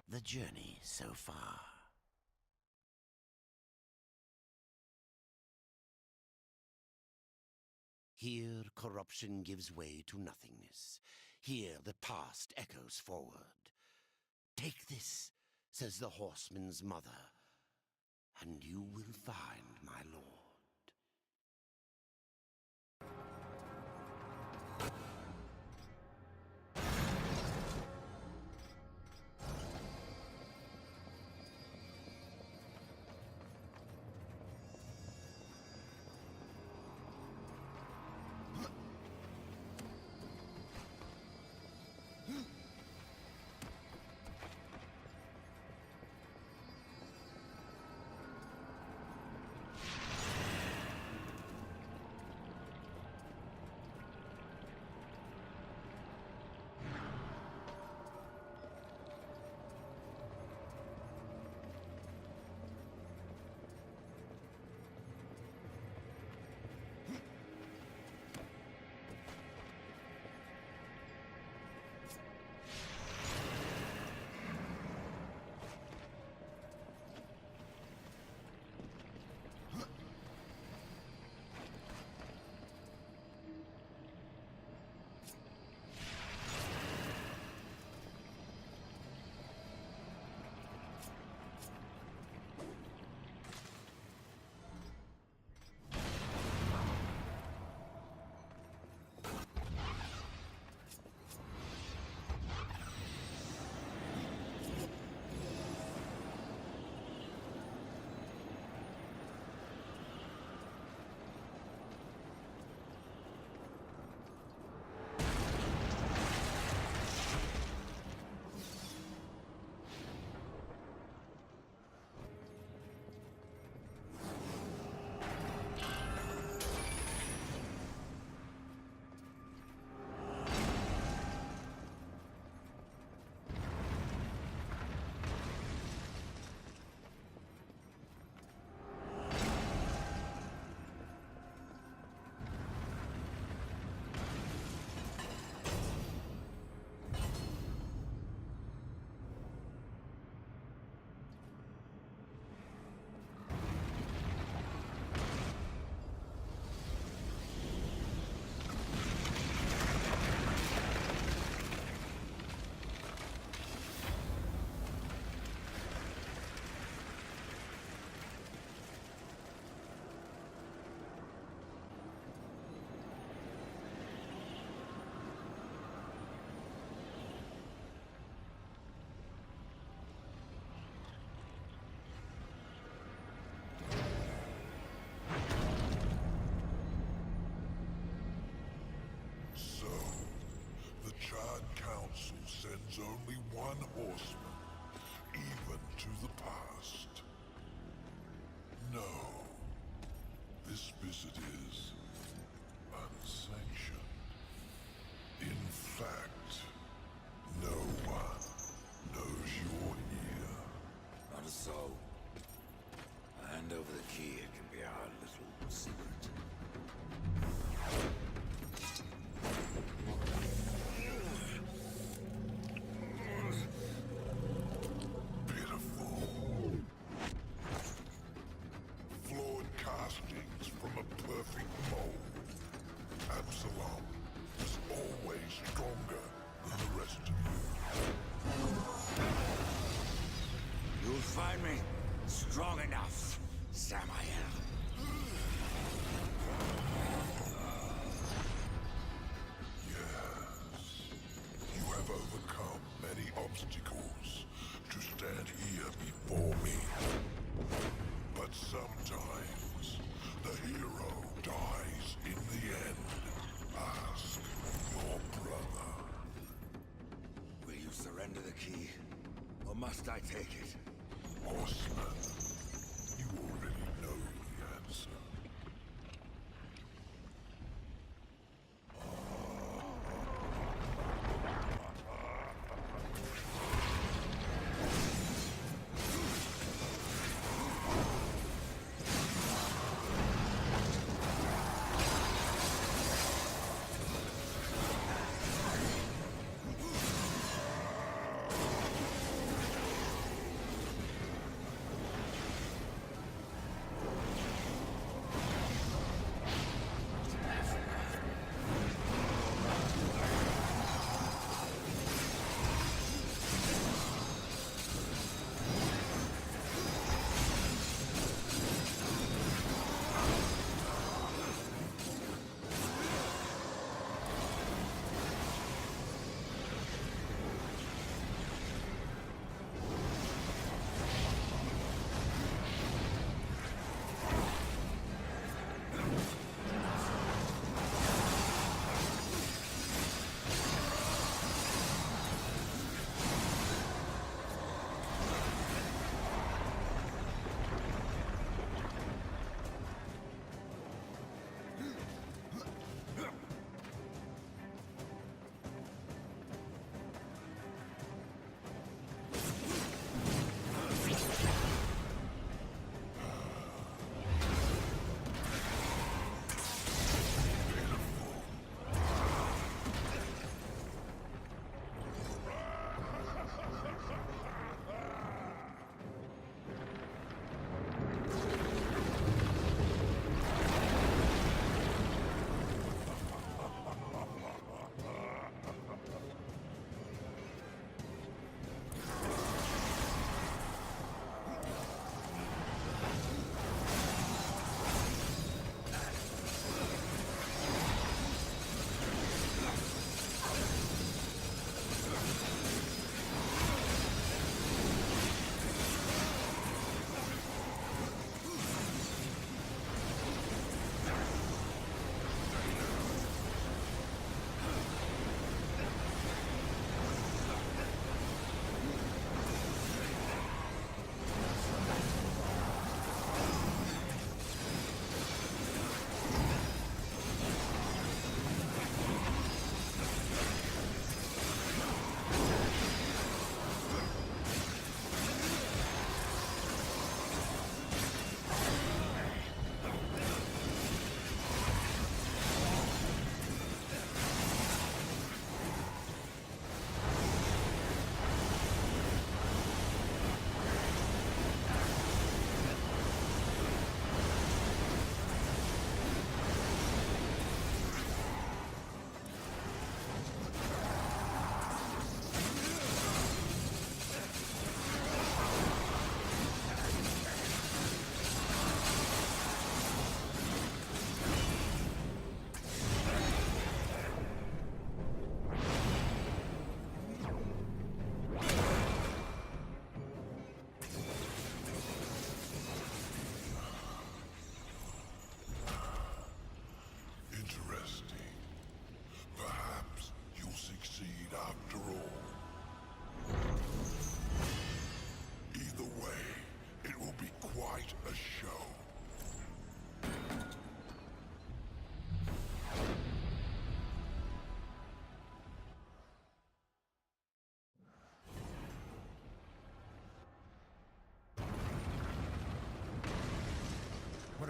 the journey so far. Here corruption gives way to nothingness. Here the past echoes forward. Take this, says the horseman's mother, and you will find my lord. Sends only one horseman, even to the past. No, this visit is unsanctioned. In fact, no one knows you're here. Not a soul. Hand over the key, it can be our little secret. Find me strong enough, Samael. Yes. You have overcome many obstacles to stand here before me. But sometimes the hero dies in the end. Ask your brother. Will you surrender the key, or must I take it? Horseman, you already know the answer.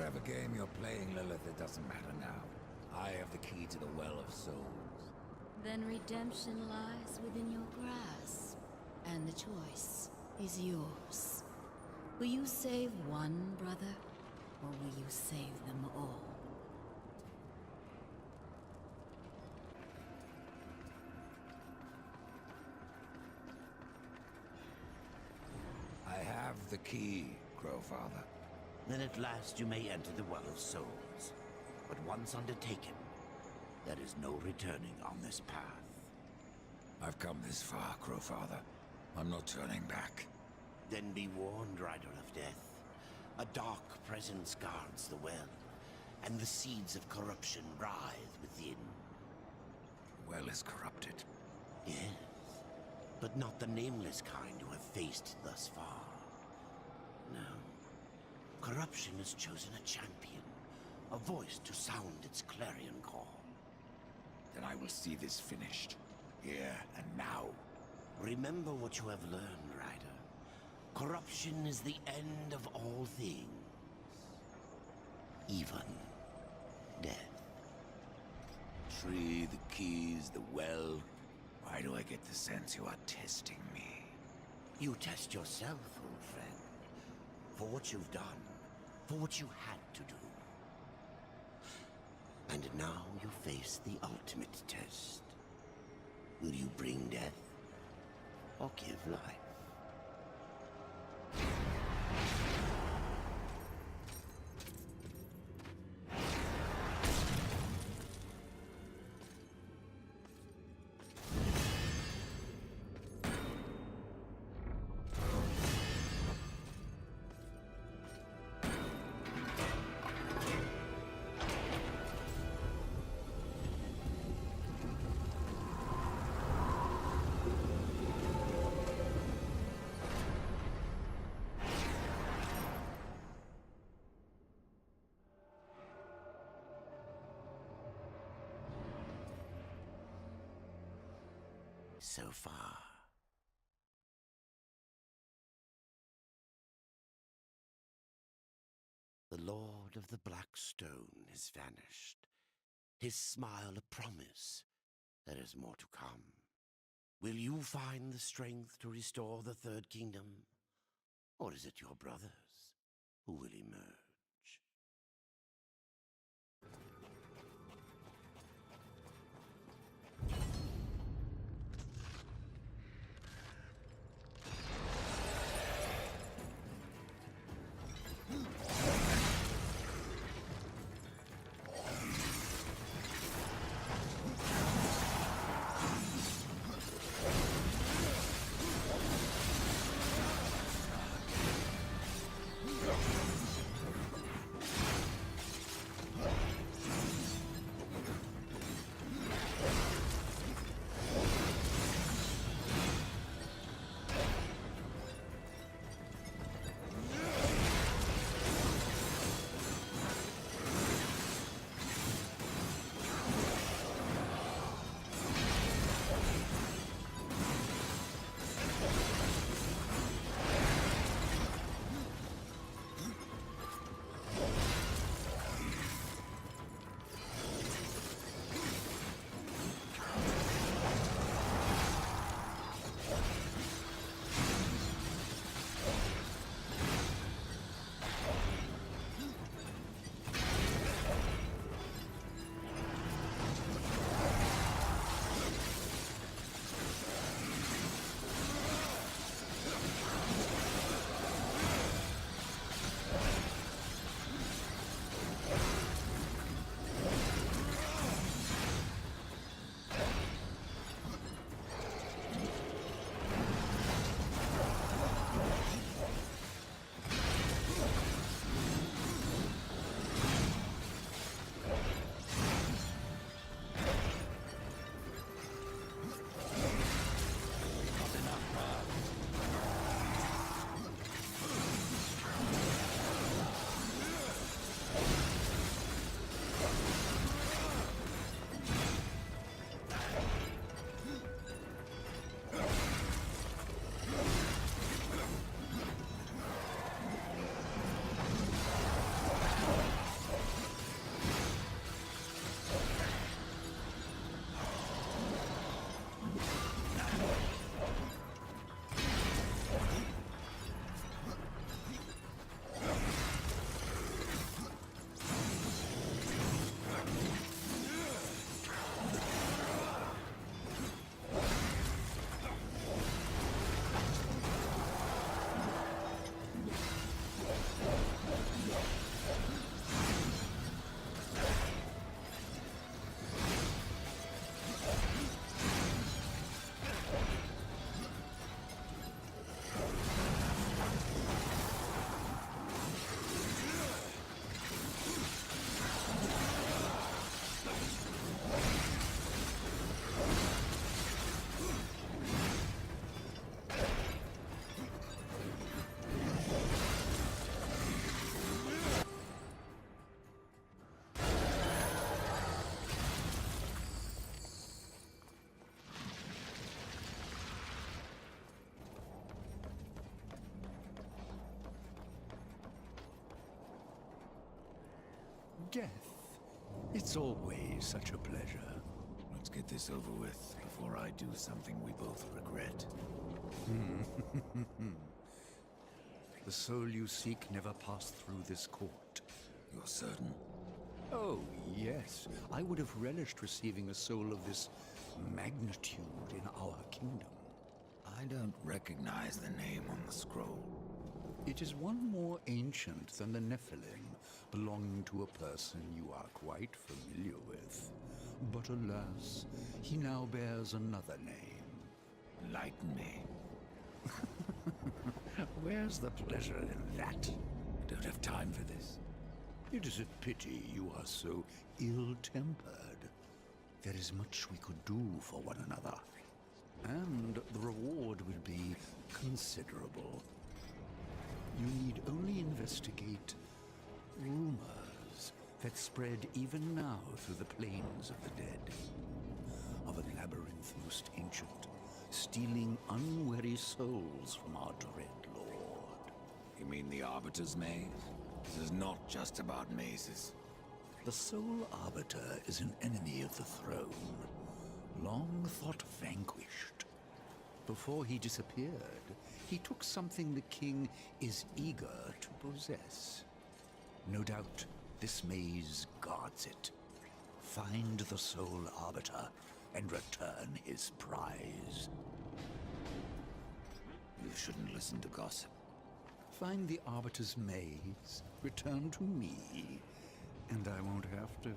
Whatever game you're playing, Lilith, it doesn't matter now. I have the key to the Well of Souls. Then redemption lies within your grasp, and the choice is yours. Will you save one brother, or will you save them all? I have the key, Crowfather. Then at last you may enter the Well of Souls. But once undertaken, there is no returning on this path. I've come this far, Crowfather. I'm not turning back. Then be warned, Rider of Death. A dark presence guards the well, and the seeds of corruption writhe within. The well is corrupted. Yes, but not the nameless kind you have faced thus far. No. Corruption has chosen a champion, a voice to sound its clarion call. Then I will see this finished, here and now. Remember what you have learned, Rider. Corruption is the end of all things. Even death. Tree, the keys, the well. Why do I get the sense you are testing me? You test yourself, old friend. For what you've done. For what you had to do. And now you face the ultimate test. Will you bring death? Or give life? So far. The Lord of the Black Stone has vanished. His smile a promise. There is more to come. Will you find the strength to restore the Third Kingdom? Or is it your brothers who will emerge? death. It's always such a pleasure. Let's get this over with before I do something we both regret. The soul you seek never passed through this court. You're certain? Oh, yes. I would have relished receiving a soul of this magnitude in our kingdom. I don't recognize the name on the scroll. It is one more ancient than the Nephilim, belonging to a person you are quite familiar with. But alas, he now bears another name. Enlighten me. Where's the pleasure in that? I don't have time for this. It is a pity you are so ill-tempered. There is much we could do for one another. And the reward will be considerable. You need only investigate rumors that spread even now through the plains of the dead. Of a labyrinth most ancient, stealing unwary souls from our dread lord. You mean the Arbiter's Maze? This is not just about mazes. The Soul Arbiter is an enemy of the throne, long thought vanquished. Before he disappeared, he took something the king is eager to possess. No doubt, this maze guards it. Find the Soul Arbiter and return his prize. You shouldn't listen to gossip. Find the Arbiter's maze, return to me, and I won't have to.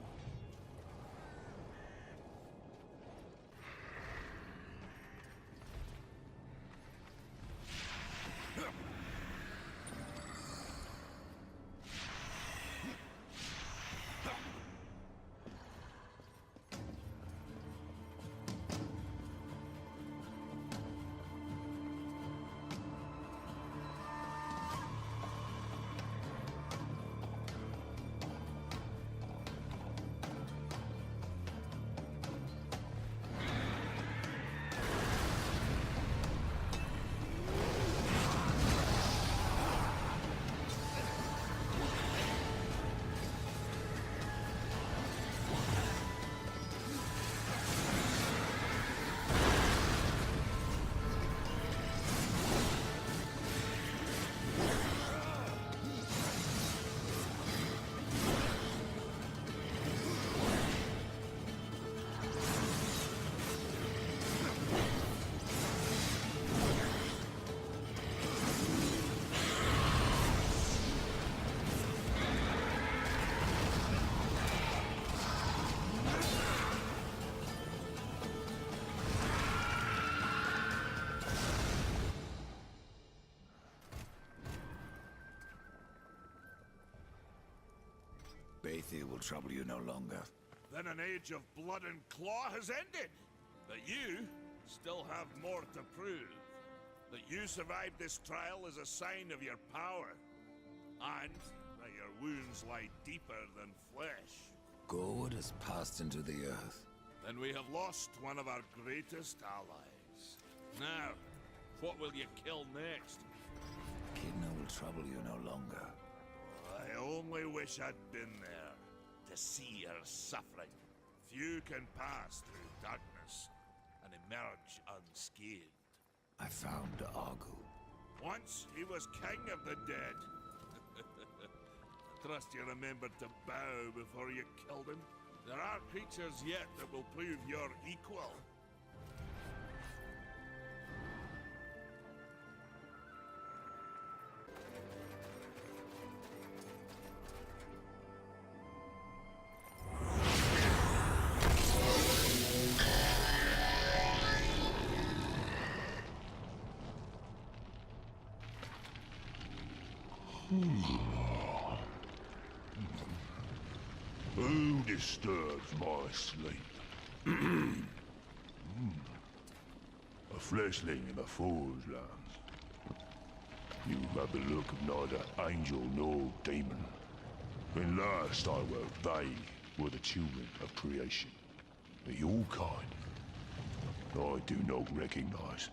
Bathia will trouble you no longer. Then an age of blood and claw has ended. But you still have more to prove. That you survived this trial is a sign of your power. And that your wounds lie deeper than flesh. Gorwood has passed into the earth. Then we have lost one of our greatest allies. Now, what will you kill next? Kidna will trouble you no longer. I only wish I'd been there to see her suffering. Few can pass through darkness and emerge unscathed. I found Argu. Once he was king of the dead. Trust you remembered to bow before you killed him. There are creatures yet that will prove your equal. Who disturbs my sleep? A fleshling in the Forge Lands. You have the look of neither angel nor demon. When last I worked, they were the children of creation. Your kind, I do not recognize.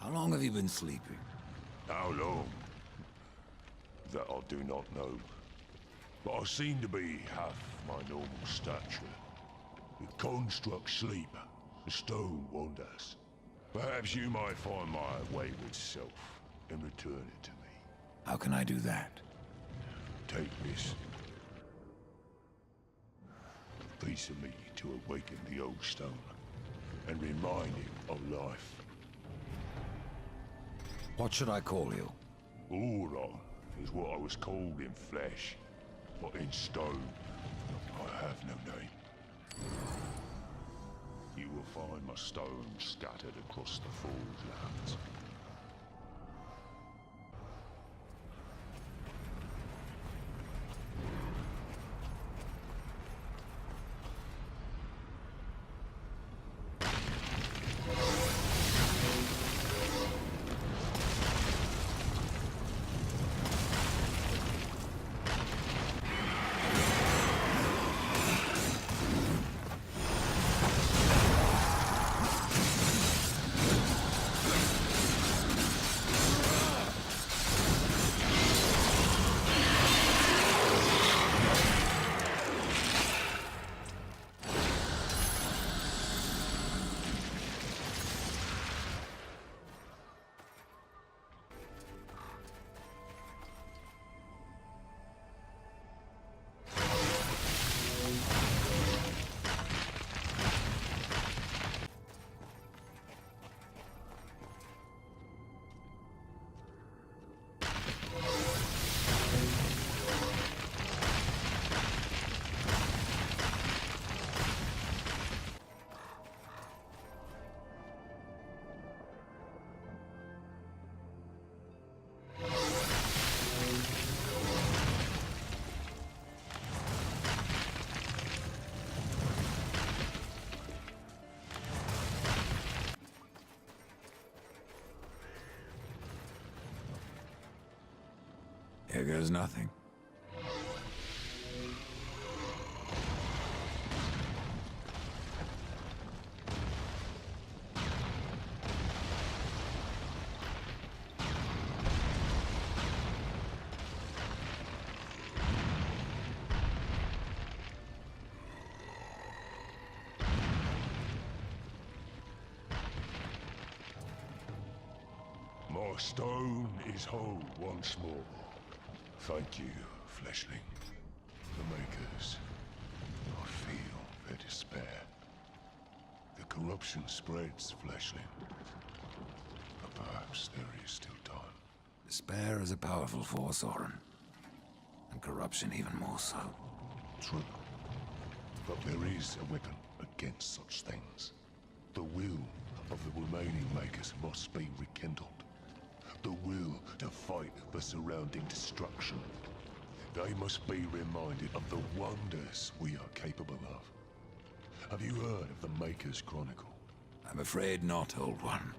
How long have you been sleeping? How long? That I do not know. but I seem to be half my normal stature. The construct sleep, the stone wanders. Perhaps you might find my wayward self and return it to me. How can I do that? Take this. A piece of me to awaken the old stone and remind him of life. What should I call you? Auron is what I was called in flesh, but in stone, I have no name. You will find my stones scattered across the Forge lands. Here goes nothing. My stone is whole once more. Thank you, fleshling. The Makers. I feel their despair. The corruption spreads, fleshling. But perhaps there is still time. Despair is a powerful force, Orin. And corruption even more so. True. But there is a weapon against such things. The will of the remaining Makers must be rekindled. The will to fight the surrounding destruction. They must be reminded of the wonders we are capable of. Have you heard of the Maker's Chronicle? I'm afraid not, Old One.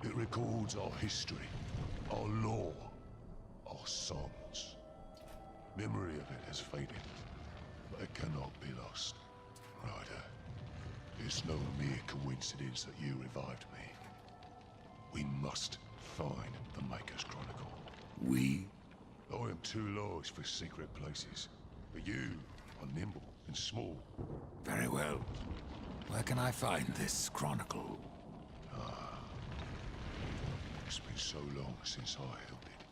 It records our history, our lore, our songs. Memory of it has faded, but it cannot be lost. Ryder, it's no mere coincidence that you revived me. We must find the Maker's Chronicle. We? I am too large for secret places, but you are nimble and small. Very well. Where can I find this chronicle? It's been so long since I held it.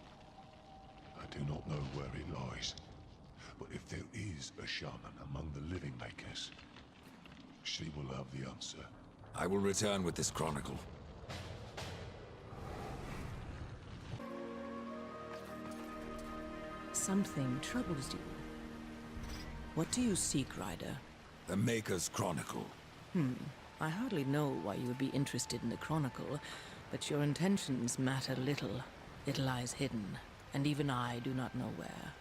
I do not know where it lies, but if there is a shaman among the living Makers, she will have the answer. I will return with this chronicle. Something troubles you. What do you seek, Ryder? The Maker's Chronicle. I hardly know why you would be interested in the Chronicle, but your intentions matter little. It lies hidden, and even I do not know where.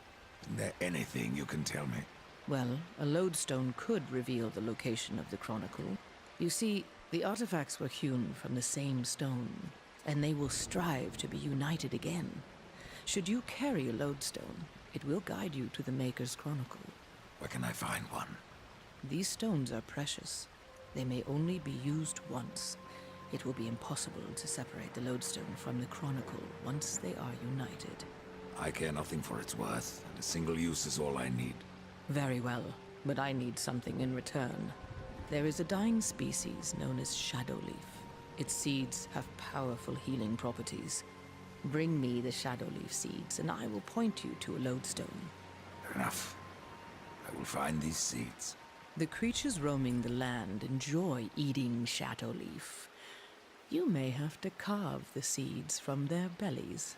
Is there anything you can tell me? Well, a lodestone could reveal the location of the Chronicle. You see, the artifacts were hewn from the same stone, and they will strive to be united again. Should you carry a lodestone, it will guide you to the Maker's Chronicle. Where can I find one? These stones are precious. They may only be used once. It will be impossible to separate the lodestone from the Chronicle once they are united. I care nothing for its worth, and a single use is all I need. Very well, but I need something in return. There is a dying species known as Shadowleaf. Its seeds have powerful healing properties. Bring me the Shadowleaf seeds, and I will point you to a lodestone. Enough. I will find these seeds. The creatures roaming the land enjoy eating Shadowleaf. You may have to carve the seeds from their bellies.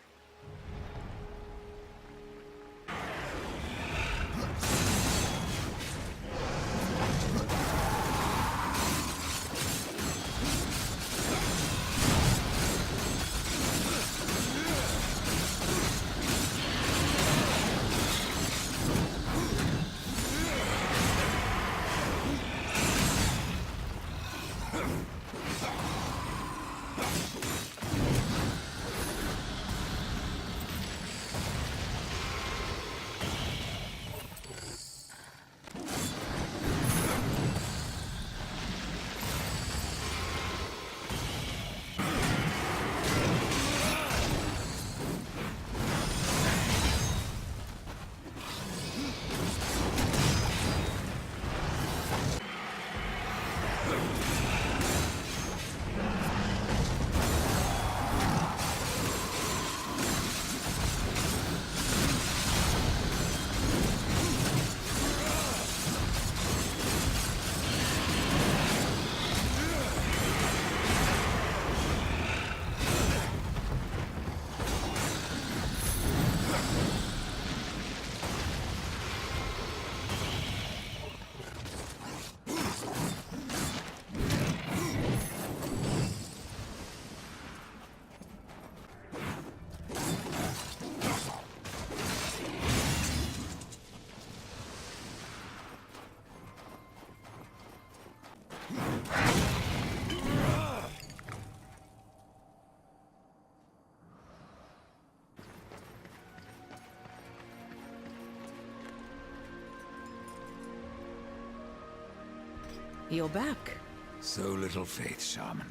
You're back. So little faith, Shaman.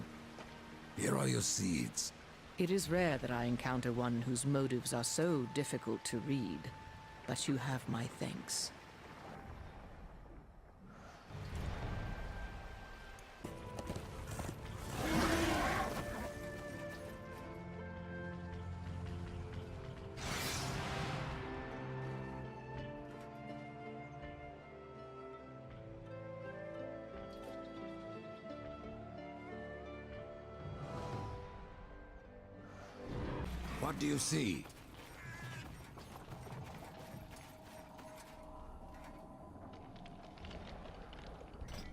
Here are your seeds. It is rare that I encounter one whose motives are so difficult to read, but you have my thanks. What do you see?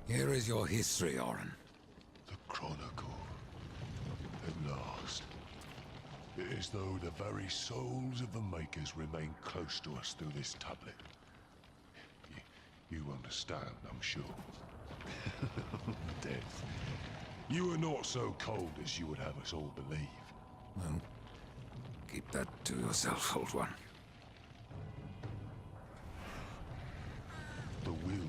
Here is your history, Orin. The Chronicle. At last. It is though the very souls of the Makers remain close to us through this tablet. You understand, I'm sure. Death. You are not so cold as you would have us all believe. Well, keep that to yourself, old one. The will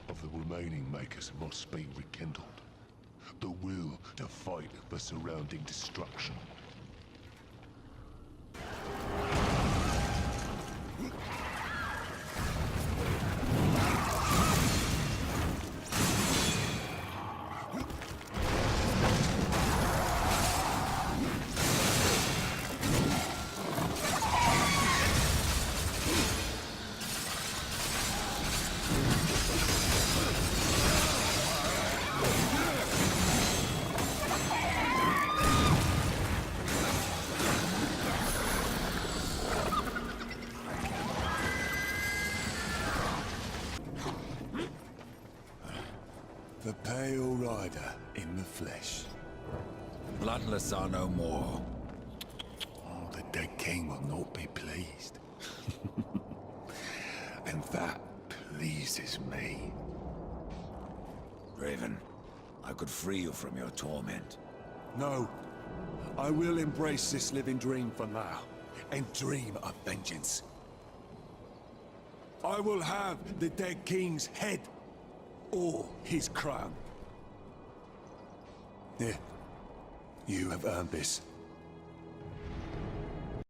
of the remaining Makers must be rekindled. The will to fight the surrounding destruction. The Pale Rider in the flesh. Bloodless are no more. Oh, the dead king will not be pleased. And that pleases me. Raven, I could free you from your torment. No. I will embrace this living dream for now, and dream of vengeance. I will have the dead king's head, or his crown. Here, you have earned this.